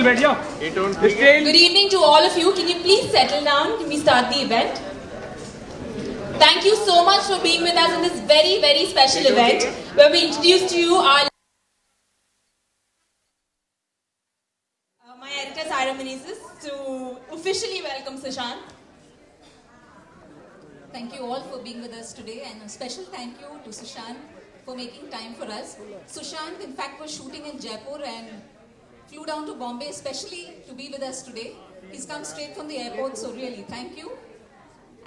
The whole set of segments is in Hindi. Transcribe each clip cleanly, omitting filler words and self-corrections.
Still बैठ जाओ. Still. Good evening to all of you. Can you please settle down? Can we start the event? Thank you so much for being with us in this very, very special event where we introduce to you our my editor Saira Menezes to officially welcome Sushant. Thank you all for being with us today, and a special thank you to Sushant for making time for us. Sushant, in fact, was shooting in Jaipur and flew down to Bombay especially to be with us today. He's come straight from the airport, so really thank you.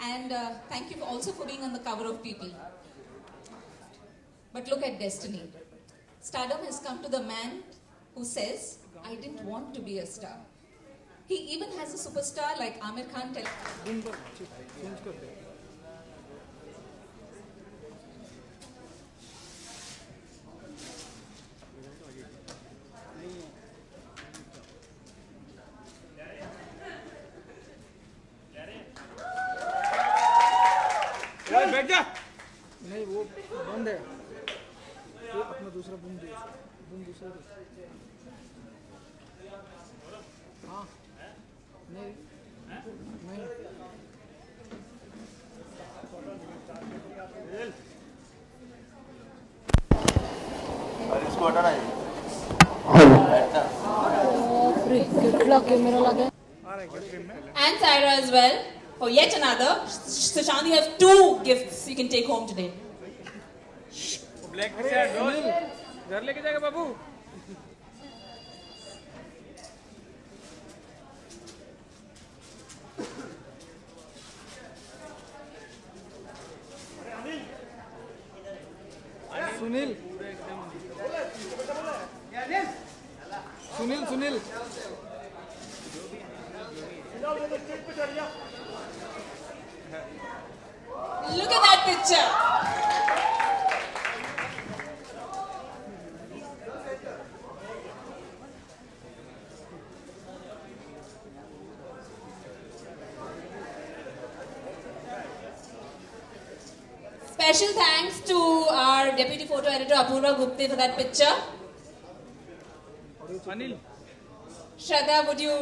And thank you also for being on the cover of People. But look at destiny. Stardom has come to the man who says, I didn't want to be a star. He even has a superstar like Aamir Khan बैठ जा. नहीं वो बंद है. वो अपना दूसरा बूम दे. बूम दूसरा दे. हाँ. नहीं. नहीं. अरे इसको हटाना है. And Saira as well. For yet another, Sushant, you have 2 gifts you can take home today. Black से रोल घर लेके जाएगा बाबू. Sunil Sunil Sunil Look at that picture. Special thanks to our deputy photo editor Apurva Gupte for that picture. Anil. Shraddha, would you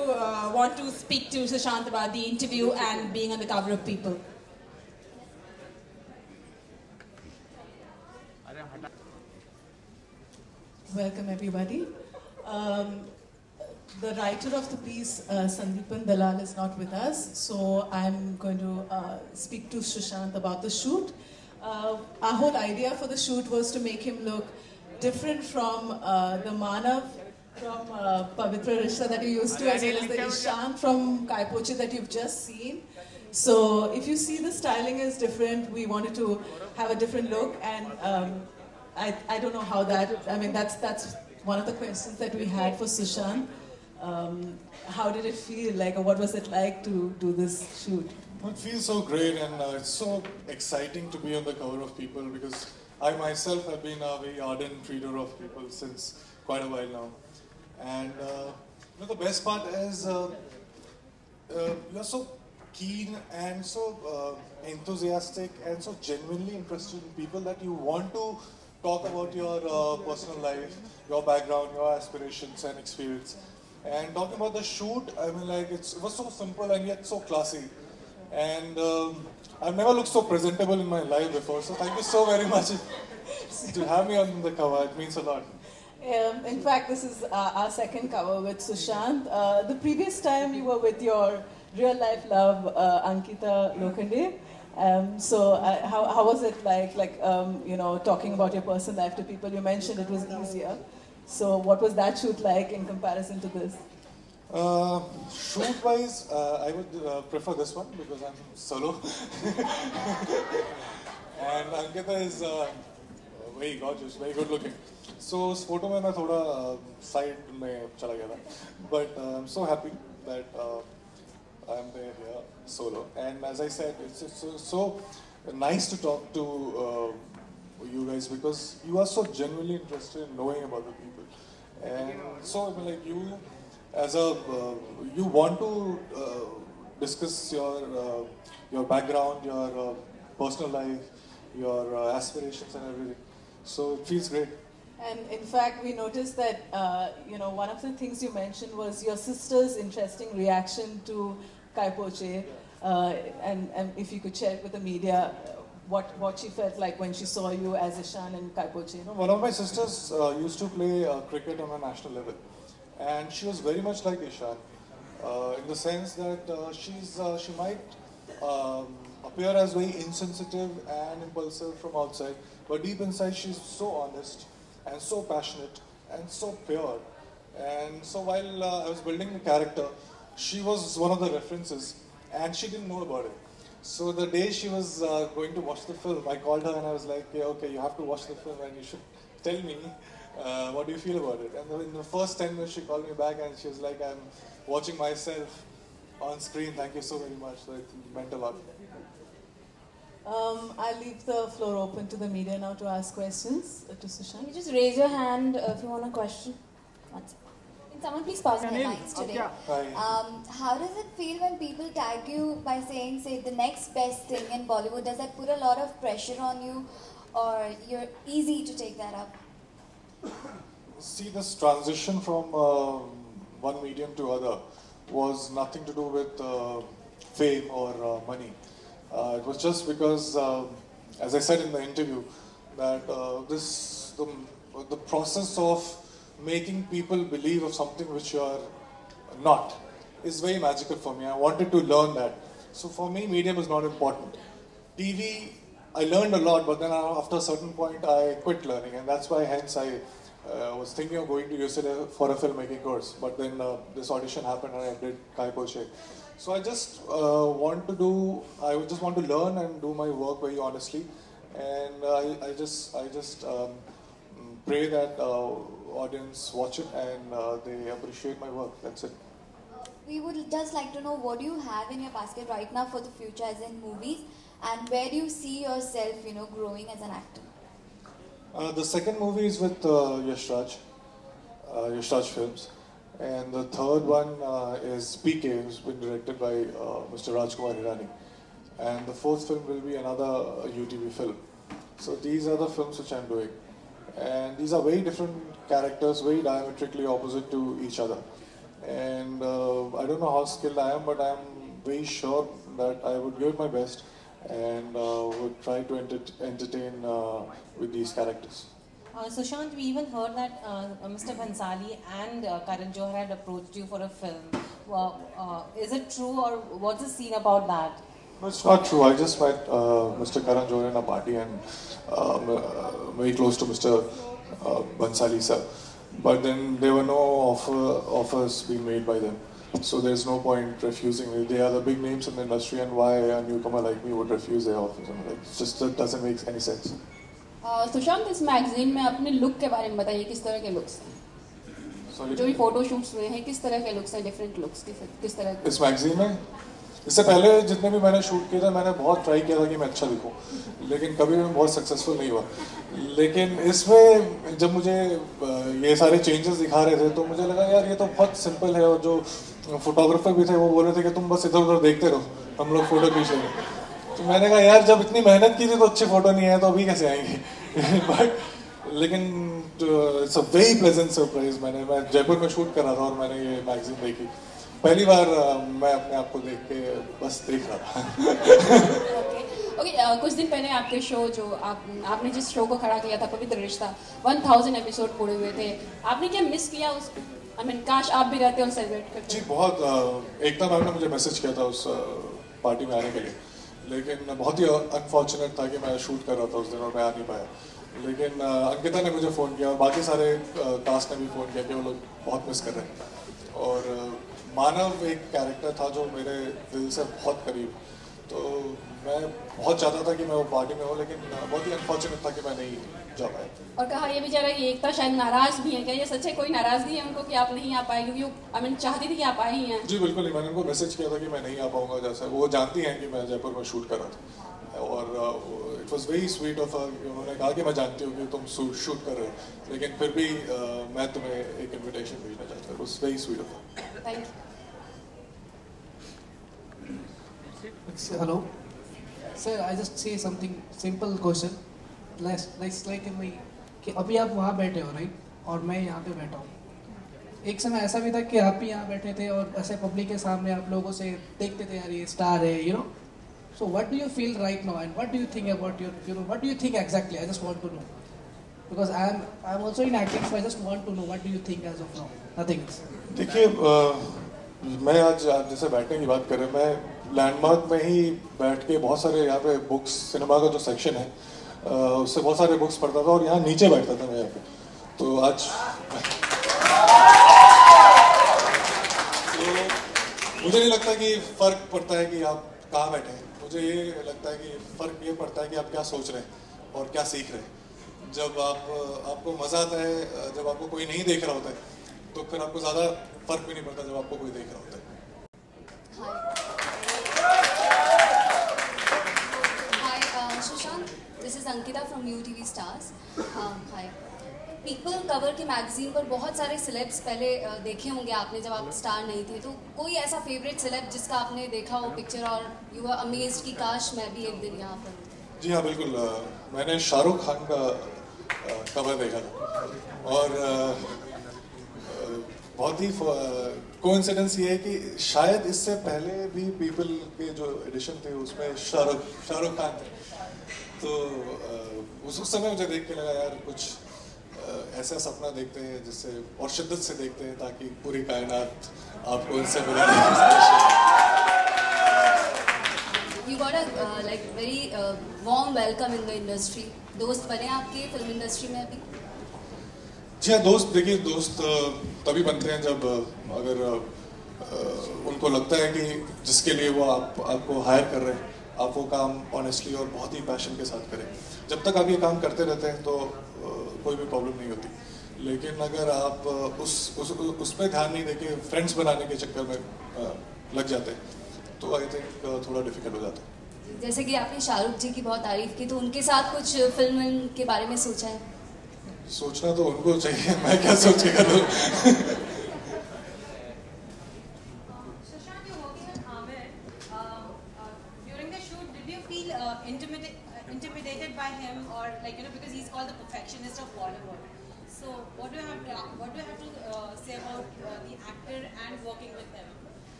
want to speak to Sushant about the interview and being on the cover of People? Welcome everybody. The writer of the piece, Sandeepan Dalal, is not with us, so I'm going to speak to Sushant about the shoot. Our whole idea for the shoot was to make him look different from the Manav from Pavitra Rishta that you used to, as well as the Ishan from Kai Poche that you've just seen. So if you see the styling is different, we wanted to have a different look, and I don't know how that, I mean that's one of the questions that we had for Sushant. How did it feel like, or what was it like to do this shoot? It feels so great, and it's so exciting to be on the cover of People, because I myself have been a very ardent reader of People since quite a while now. And the best part is you're so keen and so enthusiastic and so genuinely interested in people that you want to talk about your personal life, your background, your aspirations and experience. And talking about the shoot, I mean, like, it was so simple and yet so classy. And I've never looked so presentable in my life before, so thank you so very much to have me on the cover. It means a lot. In fact, this is our second cover with Sushant. The previous time you were with your real life love, Ankita Lokhande. So how was it like talking about your personal life to people? You mentioned it was easier. So what was that shoot like in comparison to this? Shoot-wise, I would prefer this one because I'm solo. And Ankita is very gorgeous, very good looking. So इस photo में मैं थोड़ा side में चला गया था. But I'm so happy that I'm there here solo. And as I said, it's so nice to talk to you guys because you are so genuinely interested in knowing about the people. And so I mean, like you, as a you want to discuss your background, your personal life, your aspirations and everything. So it feels great. And in fact, we noticed that, one of the things you mentioned was your sister's interesting reaction to Kai Poche. And if you could share it with the media, what she felt like when she saw you as Ishan and Kai Poche. One of my sisters used to play cricket on a national level. And she was very much like Ishan, in the sense that she might appear as very insensitive and impulsive from outside, but deep inside she's so honest and so passionate and so pure. And so while I was building the character, she was one of the references, and she didn't know about it. So the day she was going to watch the film, I called her and I was like, yeah, okay, you have to watch the film and you should tell me what do you feel about it. And in the first 10 minutes she called me back and she was like, I'm watching myself on screen, thank you so very much. So it meant a lot. I'll leave the floor open to the media now to ask questions to Sushant. You just raise your hand if you want a question. One second. Can someone please pass me the Name? mics today? Hi. How does it feel when people tag you by saying, say, the next best thing in Bollywood? Does that put a lot of pressure on you, or you're easy to take that up? See, this transition from one medium to other was nothing to do with fame or money. It was just because, as I said in the interview, that the process of making people believe of something which you are not is very magical for me. I wanted to learn that. So for me, medium is not important. TV, I learned a lot, but then after a certain point, I quit learning, and that's why hence I was thinking of going to UCLA for a filmmaking course. But then this audition happened, and I did Kai Poche. So I just want to learn and do my work very honestly, and I just pray that audience watch it and they appreciate my work. That's it. We would just like to know, what do you have in your basket right now for the future, as in movies, and where do you see yourself, growing as an actor? The second movie is with Yash Raj Films. And the third one is PK, who's been directed by Mr. Rajkumar Hirani. And the fourth film will be another UTV film. So these are the films which I'm doing. And these are very different characters, very diametrically opposite to each other. And I don't know how skilled I am, but I'm very sure that I would give it my best and would try to entertain with these characters. Sushant, we even heard that Mr. Bhansali and Karan Johar had approached you for a film. Is it true, or what's the scene about that? No, it's not true. I just met Mr. Karan Johar in a party and very close to Mr. Bhansali sir. But then there were no offers being made by them. So there's no point refusing me. They are the big names in the industry, and why a newcomer like me would refuse their offers? It doesn't make any sense. Sushant, इस मैगजीन में अपने लुक के बारे में बताइए, किस तरह के लुक्स हैं? जो भी फोटो शूट्स हुए हैं, किस तरह के लुक्स हैं, डिफरेंट लुक्स किस तरह के? इस मैगजीन में इससे पहले जितने भी मैंने शूट किए थे, मैंने बहुत ट्राई किया था कि मैं अच्छा दिखूं, लेकिन कभी मैं बहुत सक्सेसफुल नहीं हुआ. लेकिन इसमें जब मुझे ये सारे चेंजेस दिखा रहे थे, तो मुझे लगा यार ये तो बहुत सिंपल है, और जो फोटोग्राफर भी थे वो बोल रहे थे कि तुम बस इधर उधर देखते रहो, हम लोग फोटो खींचेंगे. तो मैंने कहा यार जब इतनी मेहनत की थी तो अच्छी फोटो नहीं है तो अभी कैसे आएंगी. बट लेकिन it's a very pleasant surprise. मैं जयपुर में शूट कर रहा था और मैंने ये मैगजीन देखी. पहली बार मैं अपने आप को देख के बस देख रहा था. ओके, कुछ दिन पहले आपके शो जो आपने जिस शो को खड़ा किया था, पवित्र रिश्ता, 1000 एपिसोड पूरे हुए थे. आपने क्या मिस किया उसको? आई मीन काश आप भी रहते और सेलिब्रेट करते. जी बहुत. एकता मैम ने मुझे मैसेज किया था उस पार्टी में आने के लिए, लेकिन बहुत ही अनफॉर्चुनेट था कि मैं शूट कर रहा था उस दिन और मैं आ नहीं पाया. लेकिन अंकिता ने मुझे फ़ोन किया और बाकी सारे कास्ट ने भी फ़ोन किया कि वो लोग बहुत मिस कर रहे हैं. और मानव एक कैरेक्टर था जो मेरे दिल से बहुत करीब, तो मैं बहुत चाहता था कि मैं वो पार्टी में हूँ, लेकिन बहुत ही अनफॉर्चुनेट था कि मैं नहीं जा पाया. और कहा ये भी जा रहा है कि एकता शायद नाराज भी है. क्या ये सच है? कोई नाराजगी है उनको कि आप नहीं आ पाए? क्योंकि आई मीन चाहती थी कि आप आए ही हैं. जी बिल्कुल नहीं. मैंने उनको मैसेज किया था कि मैं नहीं आ पाऊंगा. जैसे वो जानती हैं कि मैं जयपुर में शूट कर रहा था, और it was very sweet of her. उन्होंने कहा कि मैं जानती हूँ कि तुम शूट कर रहे हो, लेकिन फिर भी मैं तुम्हें एक इन्विटेशन भेजना चाहता हूँ. It was very sweet of her. Thank you. Hello. Sir, I just say something simple question. Like in my कि अभी आप वहाँ बैठे हो राइट, और मैं यहाँ पे बैठा हूँ. एक समय ऐसा भी था कि आप भी यहाँ बैठे थे और ऐसे पब्लिक के सामने आप लोगों से देखते थे यार ये स्टार है, you know. So what do you feel right now, and what do you think about your, you know, what do you think exactly? I just want to know, because I'm also in acting, so I just want to know what do you think as of now. Nothing else. देखिए, मैं आज जैसे बैठने की बात कर रहे हैं, मैं लैंडमार्क में ही बैठ के बहुत सारे यहाँ पे बुक्स, सिनेमा का जो सेक्शन है उससे बहुत सारे बुक्स पढ़ता था और यहाँ नीचे बैठता था मैं यहाँ पे. तो आज तो मुझे नहीं लगता कि फ़र्क पड़ता है कि आप कहाँ बैठे हैं. मुझे ये लगता है कि फ़र्क ये पड़ता है कि आप क्या सोच रहे हैं और क्या सीख रहे हैं. जब आपको मज़ा आता है, जब आपको कोई नहीं देख रहा होता है, तो फिर आपको ज़्यादा फ़र्क भी नहीं पड़ता जब आपको कोई देख रहा होता है. Hi, Sushant. This is Ankita from UTV Stars. Hi. People Cover के मैगजीन पर बहुत सारे सेलेब्स पहले देखे होंगे आपने जब आप स्टार नहीं थे. तो कोई ऐसा फेवरेट सेलेब जिसका आपने देखा हो पिक्चर और यू वर अमेज्ड कि काश मैं भी एक दिन यहाँ पर. जी हाँ, बिल्कुल. मैंने शाहरुख खान का कवर देखा था और बहुत ही कोइंसिडेंस ये है कि शायद इससे पहले भी पीपल के जो एडिशन थे उसमें शाहरुख खान थे. तो उस समय मुझे देख के लगा यार कुछ ऐसा सपना देखते हैं जिससे और शिद्दत से देखते हैं ताकि पूरी कायनात आपको इनसे मिला. You got a like very warm welcome in the industry. दोस्त बने आपके फिल्म इंडस्ट्री में अभी? जी हाँ, दोस्त देखिए, दोस्त तभी बनते हैं जब अगर उनको लगता है कि जिसके लिए वो आपको हायर कर रहे हैं आप वो काम ऑनेस्टली और बहुत ही पैशन के साथ करें. जब तक आप ये काम करते रहते हैं तो कोई भी प्रॉब्लम नहीं होती. लेकिन अगर आप उस पर ध्यान नहीं देके फ्रेंड्स बनाने के चक्कर में लग जाते हैं तो आई थिंक थोड़ा डिफिकल्ट हो जाता है. जैसे कि आपने शाहरुख जी की बहुत तारीफ की, तो उनके साथ कुछ फिल्म के बारे में सोचा है? सोचना तो उनको चाहिए, मैं क्या सोच के करूँ. Intimidated by him, or like, you know, because he's called the perfectionist of Bollywood. So what do you have to say about the actor and working with him?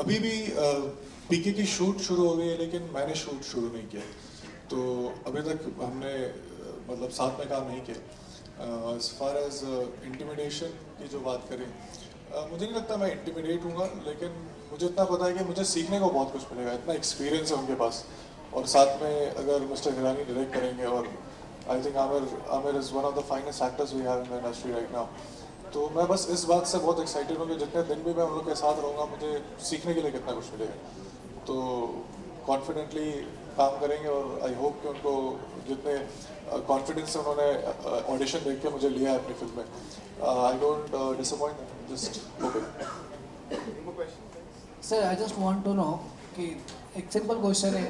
अभी भी पीके की शूट शुरू हो गई है लेकिन मैंने शूट शुरू नहीं किया. तो अभी तक हमने मतलब साथ में काम नहीं किया. as far as इंटिमिडेशन की जो बात करें, मुझे नहीं लगता मैं इंटिमिडेट हूँगा, लेकिन मुझे इतना पता है कि मुझे सीखने को बहुत कुछ मिलेगा. इतना एक्सपीरियंस है उनके पास और साथ में अगर मिस्टर हिरानी डायरेक्ट करेंगे और I think Aamir is one of the finest actors we have in the industry right now. तो मैं बस इस बात से बहुत एक्साइटेड हूँ कि जितने दिन भी मैं उन लोग के साथ रहूँगा मुझे सीखने के लिए कितना कुछ मिलेगा. तो कॉन्फिडेंटली काम करेंगे और आई होप कि उनको जितने कॉन्फिडेंस से उन्होंने ऑडिशन देख के मुझे लिया है अपनी फिल्म में, I don't disappoint them, just hope. Sir I just want to know कि एक सिंपल क्वेश्चन है.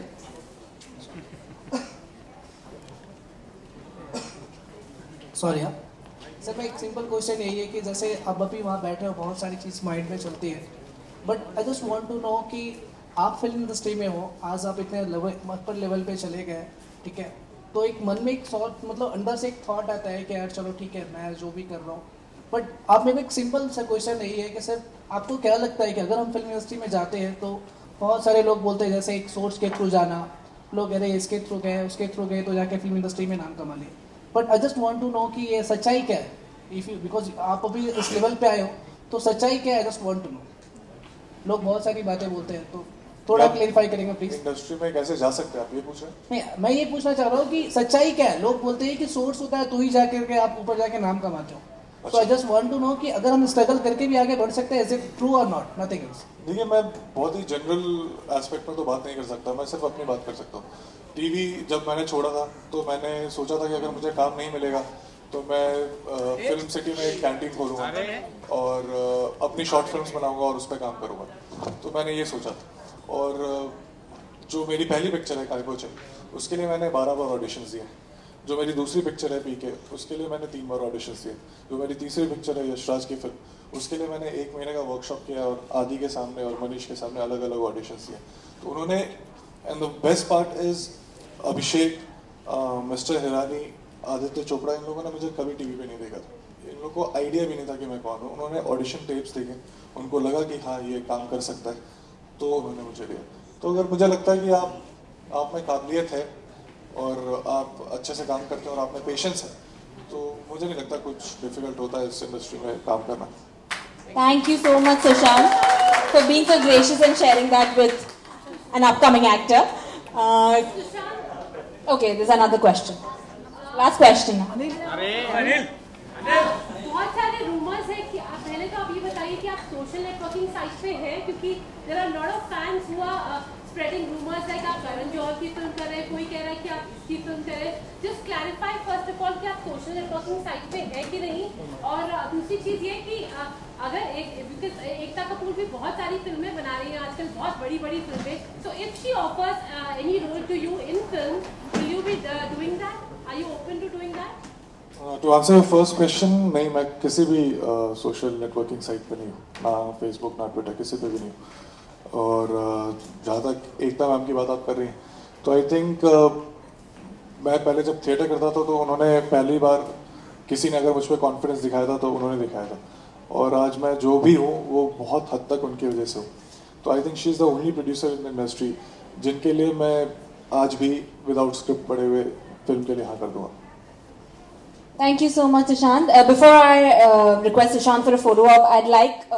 सॉरी हाँ सर, मैं एक सिंपल क्वेश्चन यही है कि जैसे अब अभी वहाँ बैठे हो बहुत सारी चीज़ माइंड में चलती है, but I just want to know कि आप फिल्म इंडस्ट्री में हो, आज आप इतने अपर लेवल पे चले गए, ठीक है, तो एक मन में एक थॉट, मतलब अंदर से एक थॉट आता है कि यार चलो ठीक है मैं जो भी कर रहा हूँ, बट आप मेरे को एक सिंपल सा क्वेश्चन यही है कि सर आपको क्या लगता है कि अगर हम फिल्म इंडस्ट्री में जाते हैं तो बहुत सारे लोग बोलते हैं जैसे एक सोर्स के थ्रू जाना, लोग कह रहे हैं इसके थ्रू गए उसके थ्रू गए तो जाके फिल्म इंडस्ट्री में नाम कमा लिए, but I just want to know कि ये सच्चाई क्या है. इफ यू, बिकॉज आप अभी इस लेवल पे आए हो तो सच्चाई क्या है, I just want to know. लोग बहुत सारी बातें बोलते हैं तो थोड़ा क्लेरिफाई करेंगे प्लीज. इंडस्ट्री में कैसे जा सकते हैं आप ये पूछ रहे हैं? नहीं, मैं ये पूछना चाह रहा हूँ कि सच्चाई क्या है. लोग बोलते हैं कि सोर्स होता है तो ही जाकर के आप ऊपर जाके नाम कमाते हो. So I just want to know कि अगर हम स्ट्रगल करके भी आगे बढ़ सकते हैं, is it true or not? Nothing else. देखिए, मैं बहुत ही जनरल एस्पेक्ट में तो बात नहीं कर सकता, मैं सिर्फ अपनी बात कर सकता हूँ. टीवी जब मैंने छोड़ा था तो मैंने सोचा था कि अगर मुझे काम नहीं मिलेगा तो मैं फिल्म सिटी में एक कैंटीन खोलूँगा और अपनी शॉर्ट फिल्म्स बनाऊँगा और उस पर काम करूँगा. तो मैंने ये सोचा था. और जो मेरी पहली पिक्चर है कायपोचे, उसके लिए मैंने 12 बार ऑडिशंस दिए. जो मेरी दूसरी पिक्चर है पीके, उसके लिए मैंने 3 बार ऑडिशंस दिए. जो मेरी तीसरी पिक्चर है यशराज की फिल्म, उसके लिए मैंने 1 महीने का वर्कशॉप किया और आदि के सामने और मनीष के सामने अलग अलग ऑडिशंस दिए. तो उन्होंने, and the best part is Abhishek, mister Hirani, Aditya Chopra, इन लोगों ने मुझे कभी टीवी पे नहीं देखा था, इन लोगों को आइडिया भी नहीं था कि मैं कौन हूँ। उन्होंने ऑडिशन टेप्स देखे, उनको लगा कि हाँ ये काम कर सकता है, तो उन्होंने मुझे लिया। तो अगर मुझे लगता है कि आप में काबिलियत है और आप अच्छे से काम करते हैं और आप में पेशेंस है, तो मुझे नहीं लगता कुछ डिफिकल्ट होता है इस इंडस्ट्री में काम करना। Thank you so much, Sushant, for being so gracious and sharing that with an upcoming actor. Okay, there's another question. Last question. Anil बहुत सारे रूमर्स है कि आप पहले तो आप ये बताइए कि आप सोशल नेटवर्किंग साइट पे हैं, क्योंकि there are lot of fans who are spreading rumours like आप करण जौहर की फिल्म कर रहे हैं, कोई कह रहा है कि आप इसकी फिल्म कर रहे हैं। Just clarify first of all कि आप सोशल नेटवर्किंग साइट पे है कि नहीं, और दूसरी चीज़ ये कि अगर एकता कपूर भी बहुत सारी फिल्में बना रही हैं आजकल, बहुत बड़ी बड़ी फिल्में, so if she offers any role to you in film, will you be doing that? Are you open to doing that? To answer first question, नहीं, मैं किसी भी सोशल नेटवर्किंग साइट पे नहीं हूँ, ना फेसबुक ना ट्विटर, किसी पे भी नहीं हूँ। और जहाँ तक एकता मैम की बात आप कर रही हैं, तो आई थिंक मैं पहले जब थिएटर करता था तो उन्होंने पहली बार किसी ने अगर मुझ पर कॉन्फिडेंस दिखाया था तो उन्होंने दिखाया था, और आज मैं जो भी हूँ वो बहुत हद तक उनकी वजह से हूँ। तो I think she is the only producer in the industry जिनके लिए मैं आज भी विदाउट स्क्रिप्ट पढ़े हुए फिल्म के लिए हाँ कर दूँगा। Thank you so much, Sushant. Before I request Sushant for a photo op, I'd like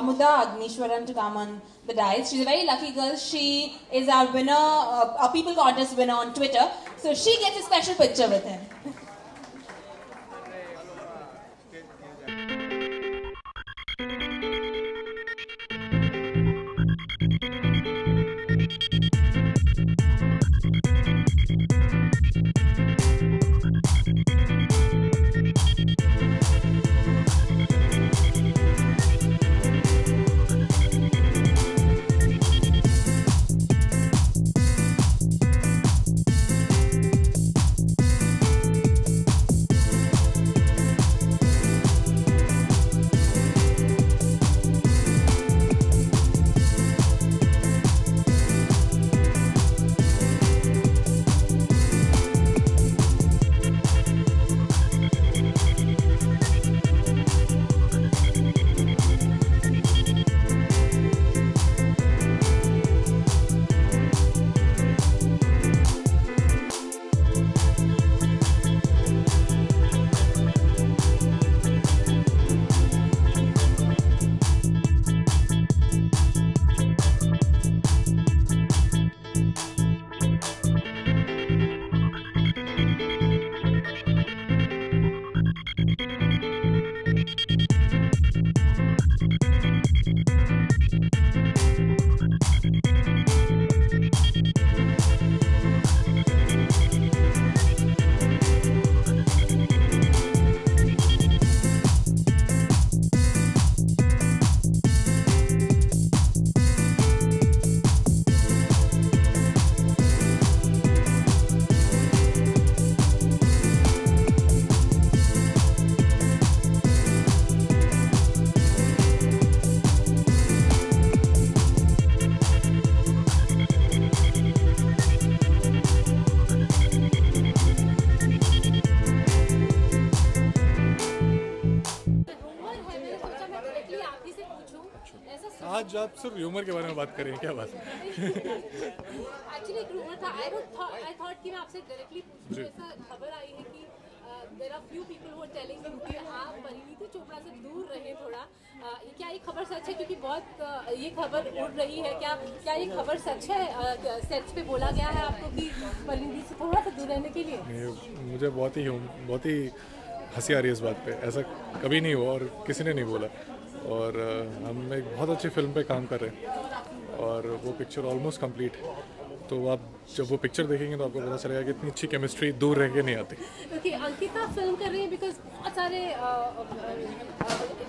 Amuda Agnishwaran to come on the dais. She's a very lucky girl. She is our winner, our People Contest winner on Twitter. So she gets a special picture with him. आज आप सिर्फ ह्यूमर के बारे में बात कर रहे हैं, क्या बात? एक्चुअली एक रूमर था, आई थॉट कि मैं आपसे डायरेक्टली पूछूं। ऐसा खबर आई है कि there are few people who are telling you कि आप परिणीति चोपड़ा से दूर रहें थोड़ा। क्या ये खबर सच है? क्योंकि बहुत ये खबर उड़ रही है, क्या ये खबर सच है? सेट्स पे बोला गया है आपको कि परिणीति से थोड़ा सा दूर रहने के लिए? मुझे बहुत ही हंसी आ रही है इस बात पे। ऐसा कभी नहीं हुआ और किसी ने नहीं बोला। और हम एक बहुत अच्छी फिल्म पे काम कर रहे हैं और वो पिक्चर ऑलमोस्ट कंप्लीट है। तो आप जब वो पिक्चर देखेंगे तो आपको पता चलेगा कि इतनी अच्छी केमिस्ट्री दूर रह के नहीं आती। ओके, अंकिता फिल्म कर रही है बिकॉज बहुत सारे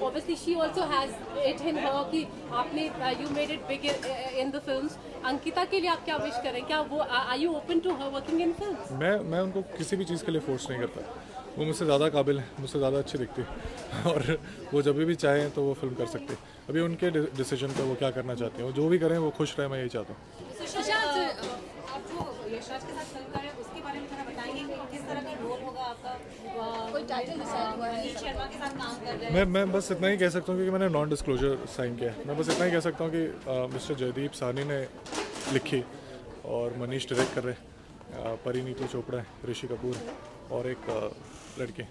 obviously she also has it in her कि आपने you made it big in the films. Ankita के लिए आप क्या विश करें? क्या वो are you open to her working in films? मैं उनको किसी भी चीज़ के लिए फोर्स नहीं करता। वो मुझसे ज़्यादा काबिल है, मुझसे ज़्यादा अच्छी दिखती है और वो जब भी चाहें तो वो फिल्म कर सकते हैं। अभी उनके डिसीजन पे वो क्या करना चाहते हैं, वो जो भी करें वो खुश रहे, मैं यही चाहता हूँ। आप जो यशराज के साथ फिल्म कर रहे हैं उसके बारे में थोड़ा बताएंगे कि किस तरह का रोल होगा आपका? कोई टाइटल डिसाइड हुआ है? अनिल शर्मा के साथ काम कर रहे हैं। मैं बस इतना ही कह सकता हूँ क्योंकि मैंने नॉन डिस्क्लोजर साइन किया है। मैं बस इतना ही कह सकता हूँ कि मिस्टर जयदीप साहनी ने लिखी और मनीष डायरेक्ट कर रहे हैं, परिणीति चोपड़ा है, ऋषि कपूर है और एक लड़के।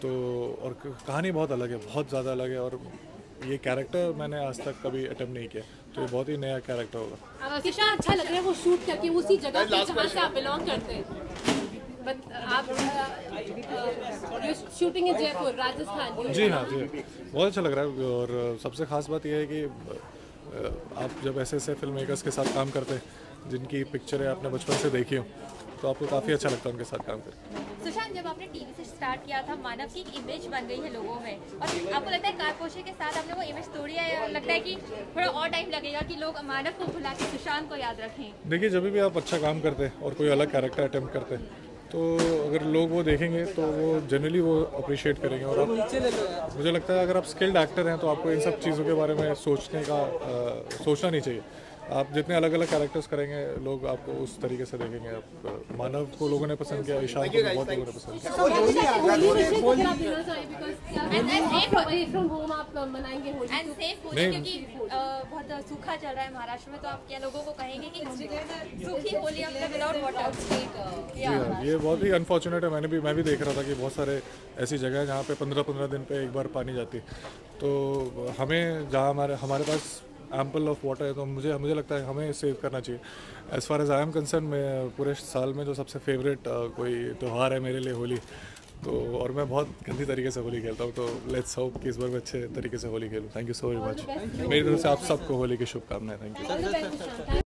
तो और कहानी बहुत अलग है, बहुत ज़्यादा अलग है और ये कैरेक्टर मैंने आज तक कभी अटेम्प्ट नहीं किया, तो ये बहुत ही नया कैरेक्टर होगा। कितना अच्छा लग रहा है वो शूट करके उसी जगह पे जहाँ से आप बिलोंग करते हैं। आप शूटिंग है जयपुर राजस्थान। जी हाँ, जी बहुत अच्छा लग रहा है और सबसे ख़ास बात यह है कि आप जब ऐसे फिल्म मेकर्स के साथ काम करते हैं जिनकी पिक्चरें आपने बचपन से देखी हो तो आपको काफ़ी अच्छा लगता है उनके साथ काम करके। सुशांत, जब आपने टीवी से स्टार्ट किया था, मानव की एक इमेज बन गई है लोगों में और आपको लगता है कारपोशे के साथ आपने वो इमेज तोड़ी है और लगता है कि थोड़ा और टाइम लगेगा कि लोग मानव को भुला के सुशांत को याद रखें? देखिए, जब भी आप अच्छा काम करते हैं और कोई अलग कैरेक्टर अटेम्प्ट करते हैं तो अगर लोग वो देखेंगे तो वो जनरली वो अप्रिशिएट करेंगे और आप, मुझे लगता है अगर आप स्किल्ड एक्टर हैं तो आपको इन सब चीज़ों के बारे में सोचना नहीं चाहिए। आप जितने अलग अलग कैरेक्टर्स करेंगे लोग आपको उस तरीके से देखेंगे। आप मानव को लोगों ने पसंद किया, ईशान को बहुत लोगों ने पसंद किया। क्योंकि बहुत सूखा चल रहा है महाराष्ट्र में, तो आप क्या लोगों को कहेंगे कि सूखी होली अपने विदाउट वाटर? ये बहुत ही अनफॉर्चुनेट है। मैं भी देख रहा था कि बहुत सारे ऐसी जगह है जहाँ पे 15-15 दिन पे एक बार पानी जाती है। तो हमें जहाँ हमारे पास एम्पल ऑफ वाटर है तो मुझे लगता है हमें सेव करना चाहिए। As far as I am concern, मैं पूरे साल में जो सबसे फेवरेट कोई त्यौहार है मेरे लिए होली, तो और मैं बहुत गंदी तरीके से होली खेलता हूँ, तो लेट्स होप कि इस बार मैं अच्छे तरीके से होली खेलूँ। Thank you so very much. मेरी तरफ से आप सबको होली की शुभकामनाएं। Thank you.